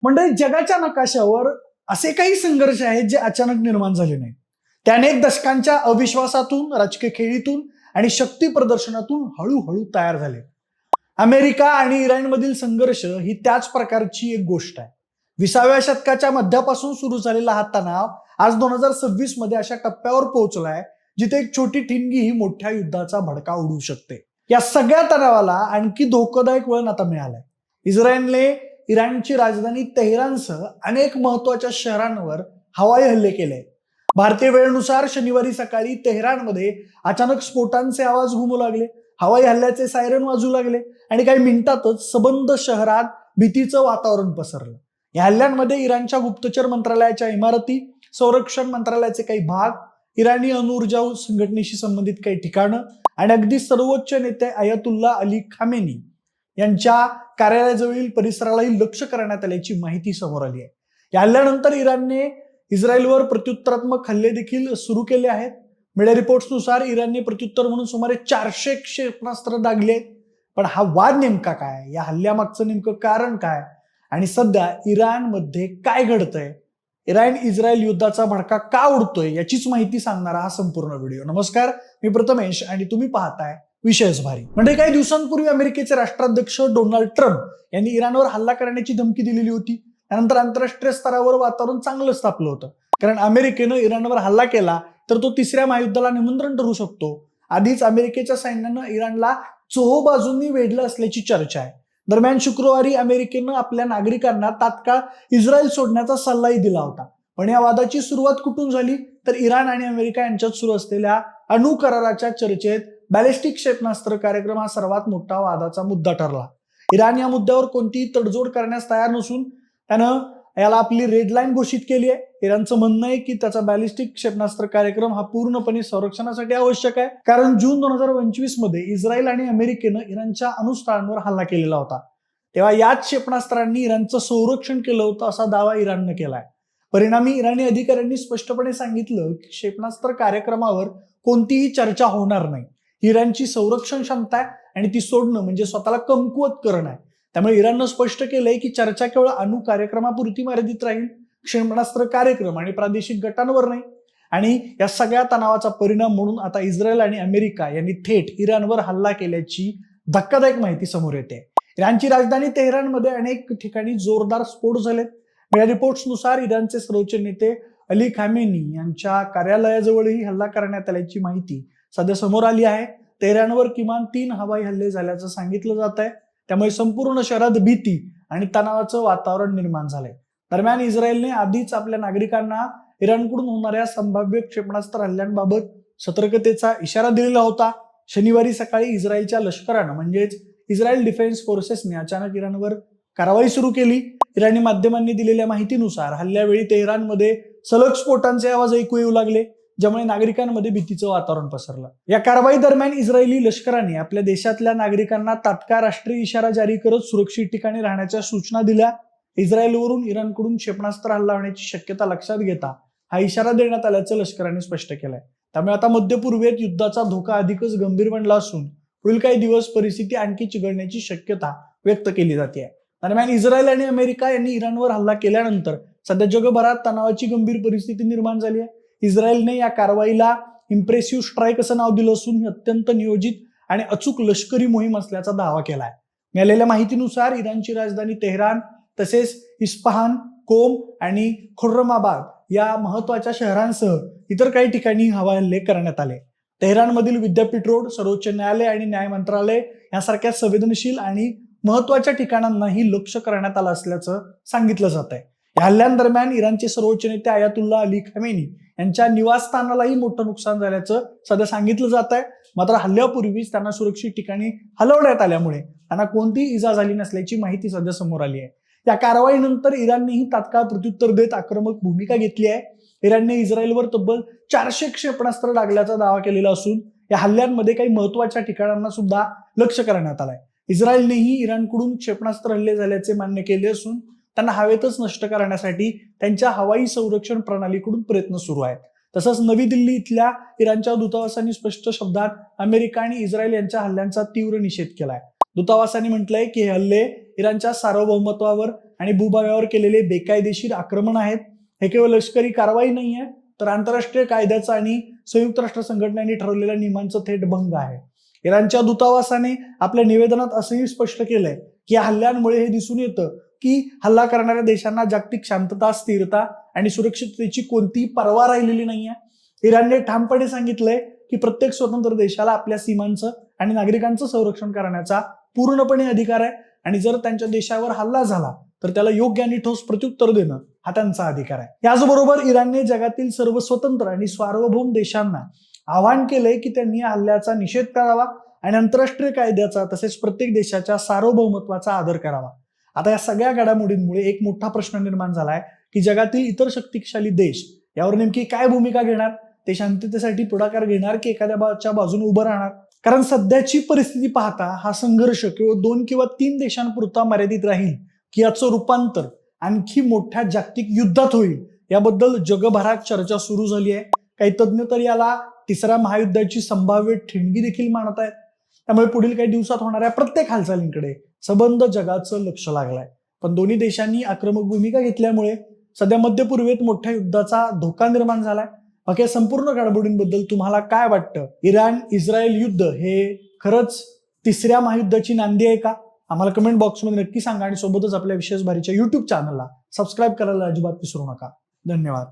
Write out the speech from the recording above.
म्हणजे जगाच्या नकाशावर असे काही संघर्ष आहेत जे अचानक निर्माण झाले नाहीत. ते अनेक दशकांच्या अविश्वासातून, राजकीय खेळीतून आणि शक्ती प्रदर्शनातून हळूहळू तयार झाले. अमेरिका आणि इराणमधील संघर्ष ही त्याच प्रकारची एक गोष्ट आहे. 20व्या शतकाच्या मध्यापासून सुरू झालेला हा तणाव आज 2026 मध्ये अशा टप्प्यावर पोहोचलाय जिथे एक छोटी ठिणगी ही मोठ्या युद्धाचा भडका उडवू शकते. या सगळ्या तणावाला आणखी धोकादायक वळण आता मिळालंय. इस्रायलने इराणची राजधानी तेहरानसह अनेक महत्वाच्या शहरांवर हवाई हल्ले केले. भारतीय वेळेनुसार शनिवारी सकाळी तेहरानमध्ये अचानक स्फोटांचे आवाज घुमू लागले, हवाई हल्ल्याचे सायरन वाजू लागले आणि काही मिनिटातच सबंध शहरात भीतीचं वातावरण पसरलं. या हल्ल्यांमध्ये इराणच्या गुप्तचर मंत्रालयाच्या इमारती, संरक्षण मंत्रालयाचे काही भाग, इराणी अणुऊर्जा संघटनेशी संबंधित काही ठिकाणं आणि अगदी सर्वोच्च नेते अयतुल्ला अली खामेनी यांच्या कार्यालयाजवळील परिसरालाही लक्ष करण्यात आल्याची माहिती समोर आली आहे. या हल्ल्यानंतर इराणने इस्रायलवर प्रत्युत्तरात्मक हल्ले देखील सुरू केले आहेत. मीडिया रिपोर्ट्सनुसार इराणने प्रत्युत्तर म्हणून सुमारे 400 क्षेपणास्त्र दागले आहेत. पण हा वाद नेमका काय, या हल्ल्यामागचं नेमकं कारण काय आणि सध्या इराणमध्ये काय घडतंय, इराण इस्रायल युद्धाचा भडका का उडतोय याचीच माहिती सांगणारा हा संपूर्ण व्हिडिओ. नमस्कार, मी प्रथमेश आणि तुम्ही पाहताय विशेष भारी. म्हणजे काही दिवसांपूर्वी अमेरिकेचे राष्ट्राध्यक्ष डोनाल्ड ट्रम्प यांनी इराणवर हल्ला करण्याची धमकी दिलेली होती. त्यानंतर आंतरराष्ट्रीय स्तरावर वातावरण चांगलंच तापलं होतं, कारण अमेरिकेनं इराणवर हल्ला केला तर तो तिसऱ्या महायुद्धाला निमंत्रण ठरू शकतो. आधीच अमेरिकेच्या सैन्यानं इराणला चोहोबाजूंनी वेढलं असल्याची चर्चा आहे. दरम्यान शुक्रवारी अमेरिकेनं आपल्या नागरिकांना तात्काळ इस्रायल सोडण्याचा सल्लाही दिला होता. पण या वादाची सुरुवात कुठून झाली तर इराण आणि अमेरिका यांच्यात सुरू असलेल्या अणु कराराच्या चर्चेत बॅलिस्टिक क्षेपणास्त्र कार्यक्रम हा सर्वात मोठा वादाचा मुद्दा ठरला. इराण या मुद्द्यावर कोणतीही तडजोड करण्यास तयार नसून त्यानं याला आपली रेड लाईन घोषित केली आहे. इराणचं म्हणणं आहे की त्याचा बॅलिस्टिक क्षेपणास्त्र कार्यक्रम हा पूर्णपणे संरक्षणासाठी आवश्यक आहे, कारण जून 2025 मध्ये इस्रायल आणि अमेरिकेनं इराणच्या अणुस्थळांवर हल्ला केलेला होता. तेव्हा याच क्षेपणास्त्रांनी इराणचं संरक्षण केलं होतं असा दावा इराणनं केलाय. परिणामी इराणी अधिकाऱ्यांनी स्पष्टपणे सांगितलं की क्षेपणास्त्र कार्यक्रमावर कोणतीही चर्चा होणार नाही. इराणची संरक्षण क्षमता आहे आणि ती सोडणं म्हणजे स्वतःला कमकुवत करणं आहे. त्यामुळे इराणनं स्पष्ट केलंय की चर्चा केवळ अणु कार्यक्रमापुरती मर्यादित राहील, क्षेपणास्त्र कार्यक्रम आणि प्रादेशिक गटांवर नाही. आणि या सगळ्या तणावाचा परिणाम म्हणून आता इस्रायल आणि अमेरिका यांनी थेट इराणवर हल्ला केल्याची धक्कादायक माहिती समोर येते. इराणची राजधानी तेहरानमध्ये अनेक ठिकाणी जोरदार स्फोट झालेत. मीडिया रिपोर्ट्सनुसार इराणचे सर्वोच्च नेते अली खामेनी यांच्या कार्यालयाजवळही हल्ला करण्यात आल्याची माहिती सध्या समोर आली आहे. तेहरानवर किमान 3 हवाई हल्ले झाल्याचं सांगितलं जात आहे. त्यामुळे संपूर्ण शहरात भीती आणि तणावाचं वातावरण निर्माण झालंय. दरम्यान इस्रायलने आधीच आपल्या नागरिकांना इराणकडून होणाऱ्या संभाव्य क्षेपणास्त्र हल्ल्यांबाबत सतर्कतेचा इशारा दिलेला होता. शनिवारी सकाळी इस्रायलच्या लष्करानं म्हणजेच इस्रायल डिफेन्स फोर्सेसने अचानक इराणवर कारवाई सुरू केली. इराणी माध्यमांनी दिलेल्या माहितीनुसार हल्ल्यावेळी तेहरानमध्ये सलग स्फोटांचे आवाज ऐकू येऊ लागले, ज्यामुळे नागरिकांमध्ये भीतीचं वातावरण पसरलं. या कारवाई दरम्यान इस्रायली लष्कराने आपल्या देशातल्या नागरिकांना तात्काळ राष्ट्रीय इशारा जारी करत सुरक्षित ठिकाणी राहण्याच्या सूचना दिल्या. इस्रायलवरून इराणकडून क्षेपणास्त्र हल्ला होण्याची शक्यता लक्षात घेता हा इशारा देण्यात आल्याचं लष्कराने स्पष्ट केलंय. त्यामुळे आता मध्य पूर्वेत युद्धाचा धोका अधिकच गंभीर बनला असून पुढील काही दिवस परिस्थिती आणखी चिघळण्याची शक्यता व्यक्त केली जाते. दरम्यान इस्रायल आणि अमेरिका यांनी इराणवर हल्ला केल्यानंतर सध्या जगभरात तणावाची गंभीर परिस्थिती निर्माण झाली आहे. इस्रायलने या कारवाईला इम्प्रेसिव्ह स्ट्राईक असं नाव दिलं असून ही अत्यंत नियोजित आणि अचूक लष्करी मोहीम असल्याचा दावा केलाय. मिळालेल्या माहितीनुसार इराणची राजधानी तेहरान तसेच इस्फहान, कोम आणि खुर्रमाबाद या महत्वाच्या शहरांसह इतर काही ठिकाणी हवाई हल्ले करण्यात आले. तेहरानमधील विद्यापीठ रोड, सर्वोच्च न्यायालय आणि न्याय मंत्रालय यासारख्या संवेदनशील आणि महत्वाच्या ठिकाणांनाही लक्ष करण्यात आलं असल्याचं सांगितलं जात आहे. या हल्ल्यांदरम्यान इराणचे सर्वोच्च नेते अयतुल्ला अली खामेनी यांच्या निवासस्थानालाही मोठं नुकसान झाल्याचं सध्या सांगितलं जात आहे. मात्र हल्ल्यापूर्वीच त्यांना सुरक्षित ठिकाणी हलवण्यात आल्यामुळे त्यांना कोणतीही इजा झाली नसल्याची माहिती सध्या समोर आली आहे. या कारवाईनंतर इराणनेही तात्काळ प्रत्युत्तर देत आक्रमक भूमिका घेतली आहे. इराणने इस्रायलवर तब्बल 400 क्षेपणास्त्र डागल्याचा दावा केलेला असून या हल्ल्यांमध्ये काही महत्वाच्या ठिकाणांना सुद्धा लक्ष करण्यात आलंय. इस्रायलनेही इराणकडून क्षेपणास्त्र हल्ले झाल्याचे मान्य केले असून त्यांना हवेतच नष्ट करण्यासाठी त्यांच्या हवाई संरक्षण प्रणालीकडून प्रयत्न सुरू आहेत. तसंच नवी दिल्ली इथल्या इराणच्या दूतावासाने स्पष्ट शब्दात अमेरिका आणि इस्रायल यांच्या हल्ल्यांचा तीव्र निषेध केलाय. दूतावासाने म्हटलंय की हे हल्ले इराणच्या सार्वभौमत्वावर आणि भूभागावर केलेले बेकायदेशीर आक्रमण आहेत. हे केवळ लष्करी कारवाई नाही आहे, तर आंतरराष्ट्रीय कायद्याचा आणि संयुक्त राष्ट्र संघटनेने ठरवलेल्या नियमांचं थेट भंग आहे. इराणच्या दूतावासाने आपल्या निवेदनात असंही स्पष्ट केलंय की या हल्ल्यांमुळे हे दिसून येतं की हल्ला करणाऱ्या देशांना जागतिक शांतता, स्थिरता आणि सुरक्षिततेची कोणतीही पर्वा राहिलेली नाहीये. इराणने ठामपणे सांगितलंय की प्रत्येक स्वतंत्र देशाला आपल्या सीमांचं आणि नागरिकांचं संरक्षण करण्याचा पूर्णपणे अधिकार आहे आणि जर त्यांच्या देशावर हल्ला झाला तर त्याला योग्य आणि ठोस प्रत्युत्तर देणं हा त्यांचा अधिकार आहे. याचबरोबर इराणने जगातील सर्व स्वतंत्र आणि सार्वभौम देशांना आवाहन केलंय की त्यांनी या हल्ल्याचा निषेध करावा आणि आंतरराष्ट्रीय कायद्याचा तसेच प्रत्येक देशाच्या सार्वभौमत्वाचा आदर करावा. आता या सगळ्या घडामोडींमुळे एक मोठा प्रश्न निर्माण झालाय की जगातील इतर शक्तिशाली देश यावर नेमकी काय भूमिका घेणार? ते शांततेसाठी पुढाकार घेणार की एखाद्याच्या बाजूने उभं राहणार? कारण सध्याची परिस्थिती पाहता हा संघर्ष केवळ 2 किंवा 3 देशांपुरता मर्यादित राहील की याचं रूपांतर आणखी मोठ्या जागतिक युद्धात होईल याबद्दल जगभरात चर्चा सुरू झाली आहे. काही तज्ज्ञ तर याला तिसऱ्या महायुद्धाची संभाव्य ठिणगी देखील मानत आहेत. त्यामुळे पुढील काही दिवसात होणाऱ्या प्रत्येक हालचालींकडे सबंध जगाचं लक्ष लागलंय. पण दोन्ही देशांनी आक्रमक भूमिका घेतल्यामुळे सध्या मध्य पूर्वेत मोठ्या युद्धाचा धोका निर्माण झालाय. बाकी या संपूर्ण घडामोडींबद्दल तुम्हाला काय वाटतं? इराण इस्रायल युद्ध हे खरंच तिसऱ्या महायुद्धाची नांदी आहे का? आम्हाला कमेंट बॉक्समध्ये नक्की सांगा आणि सोबतच आपल्या विशेष भारीच्या YouTube चॅनलला सबस्क्राईब करायला अजिबात विसरू नका. धन्यवाद.